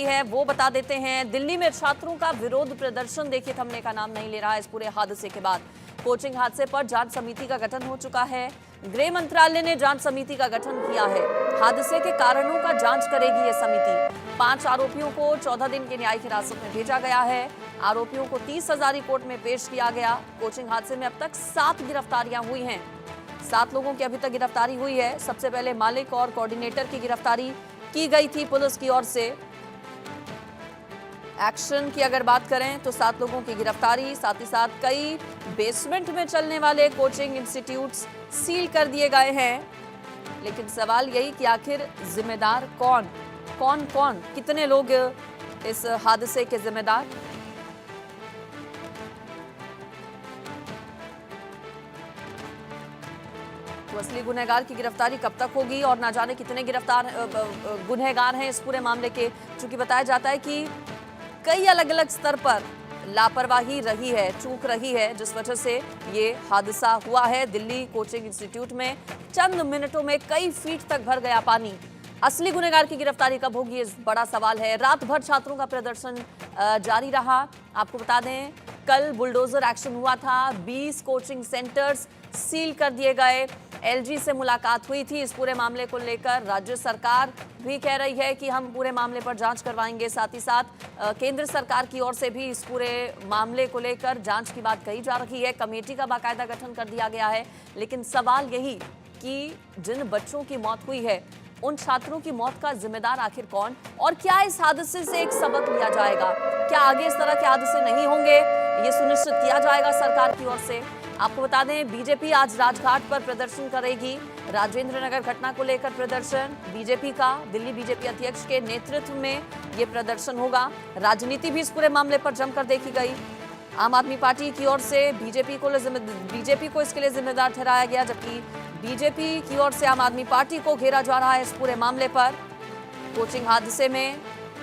है वो बता देते हैं। दिल्ली में छात्रों का विरोध प्रदर्शन देखिए थमने का नाम नहीं ले रहा है। इस पूरे हादसे के बाद कोचिंग हादसे पर जांच समिति का गठन हो चुका है। गृह मंत्रालय ने जांच समिति का गठन किया है। हादसे के कारणों का जांच करेगी ये समिति। 5 आरोपियों को 14 दिन की न्यायिक हिरासत में भेजा गया है। आरोपियों को 30 हजारी कोर्ट में पेश किया गया। कोचिंग हादसे में अब तक 7 गिरफ्तारियां हुई हैं। 7 लोगों की अभी तक गिरफ्तारी हुई है। सबसे पहले मालिक और कोऑर्डिनेटर की गिरफ्तारी की गई थी पुलिस की ओर से। एक्शन की अगर बात करें तो 7 लोगों की गिरफ्तारी, साथ ही साथ कई बेसमेंट में चलने वाले कोचिंग इंस्टीट्यूट्स सील कर दिए गए हैं। लेकिन सवाल यही कि आखिर जिम्मेदार कौन कितने लोग इस हादसे के जिम्मेदार। तो असली गुनहगार की गिरफ्तारी कब तक होगी और ना जाने कितने गुनहगार हैं इस पूरे मामले के। चूंकि बताया जाता है कि कई अलग अलग स्तर पर लापरवाही रही है, चूक रही है, जिस वजह से ये हादसा हुआ है। दिल्ली कोचिंग इंस्टीट्यूट में चंद मिनटों में कई फीट तक भर गया पानी। असली गुनहगार की गिरफ्तारी कब होगी, इस बड़ा सवाल है। रात भर छात्रों का प्रदर्शन जारी रहा। आपको बता दें कल बुलडोजर एक्शन हुआ था। 20 कोचिंग सेंटर्स सील कर दिए गए। एलजी से मुलाकात हुई थी इस पूरे मामले को लेकर। राज्य सरकार भी कह रही है कि हम पूरे मामले पर जांच करवाएंगे। साथ ही साथ केंद्र सरकार की ओर से भी इस पूरे मामले को लेकर जांच की बात कही जा रही है। कमेटी का बाकायदा गठन कर दिया गया है। लेकिन सवाल यही कि जिन बच्चों की मौत हुई है उन छात्रों की मौत का जिम्मेदार आखिर कौन, और क्या इस हादसे से एक सबक लिया जाएगा? क्या आगे इस तरह के हादसे नहीं होंगे, ये सुनिश्चित किया जाएगा सरकार की ओर से? आपको बता दें बीजेपी आज राजघाट पर प्रदर्शन करेगी। राजेंद्र नगर घटना को लेकर प्रदर्शन बीजेपी का, दिल्ली बीजेपी अध्यक्ष के नेतृत्व में ये प्रदर्शन होगा। राजनीति भी इस पूरे मामले पर जमकर देखी गई। आम आदमी पार्टी की ओर से बीजेपी को इसके लिए जिम्मेदार ठहराया गया, जबकि बीजेपी की ओर से आम आदमी पार्टी को घेरा जा रहा है इस पूरे मामले पर। कोचिंग हादसे में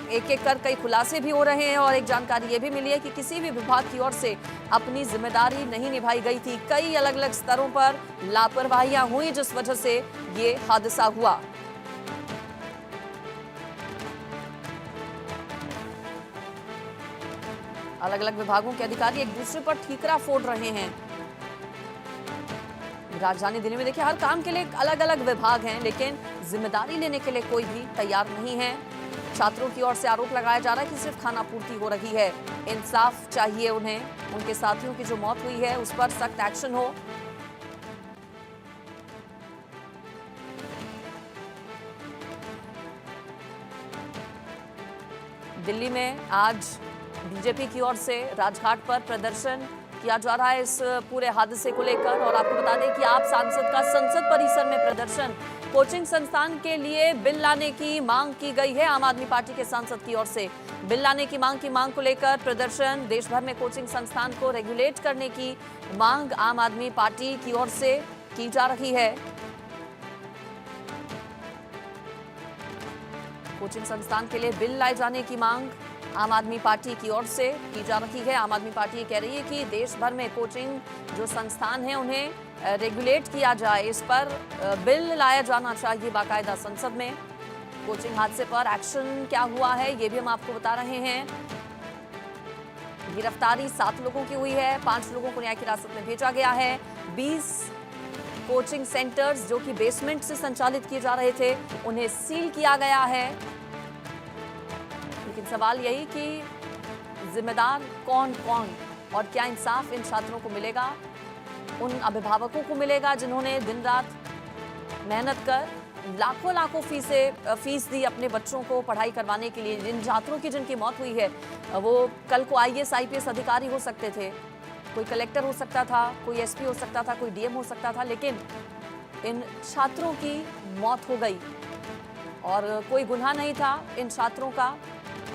एक एक कर कई खुलासे भी हो रहे हैं और एक जानकारी ये भी मिली है कि किसी भी विभाग की ओर से अपनी जिम्मेदारी नहीं निभाई गई थी। कई अलग अलग स्तरों पर लापरवाहियां हुई जिस वजह से ये हादसा हुआ। अलग अलग विभागों के अधिकारी एक दूसरे पर ठीकरा फोड़ रहे हैं। राजधानी दिल्ली में देखिए हर काम के लिए अलग अलग विभाग हैं, लेकिन जिम्मेदारी लेने के लिए कोई भी तैयार नहीं है। छात्रों की ओर से आरोप लगाया जा रहा है कि सिर्फ खानापूर्ति हो रही है। इंसाफ चाहिए उन्हें। उनके साथियों की जो मौत हुई है उस पर सख्त एक्शन हो। दिल्ली में आज बीजेपी की ओर से राजघाट पर प्रदर्शन किया जा रहा है इस पूरे हादसे को लेकर। और आपको बता दें कि आप सांसद का संसद परिसर में प्रदर्शन, कोचिंग संस्थान के लिए बिल लाने की मांग की गई है आम आदमी पार्टी के सांसद की ओर से। बिल लाने की मांग को लेकर प्रदर्शन, देश भर में कोचिंग संस्थान को रेगुलेट करने की मांग आम आदमी पार्टी की ओर से की जा रही है। कोचिंग संस्थान के लिए बिल लाए जाने की मांग आम आदमी पार्टी की ओर से की जा रही है। आम आदमी पार्टी कह रही है कि देश भर में कोचिंग जो संस्थान हैं उन्हें रेगुलेट किया जाए, इस पर बिल लाया जाना चाहिए बाकायदा संसद में। कोचिंग हादसे पर एक्शन क्या हुआ है ये भी हम आपको बता रहे हैं। गिरफ्तारी 7 लोगों की हुई है। 5 लोगों को न्यायिक हिरासत में भेजा गया है। 20 कोचिंग सेंटर्स जो कि बेसमेंट से संचालित किए जा रहे थे उन्हें सील किया गया है। लेकिन सवाल यही कि जिम्मेदार कौन और क्या इंसाफ इन छात्रों को मिलेगा, उन अभिभावकों को मिलेगा जिन्होंने दिन रात मेहनत कर लाखों फीस दी अपने बच्चों को पढ़ाई करवाने के लिए। जिन छात्रों की जिनकी मौत हुई है वो कल को IAS IPS अधिकारी हो सकते थे, कोई कलेक्टर हो सकता था, कोई SP हो सकता था, कोई DM हो सकता था, लेकिन इन छात्रों की मौत हो गई और कोई गुनाह नहीं था इन छात्रों का।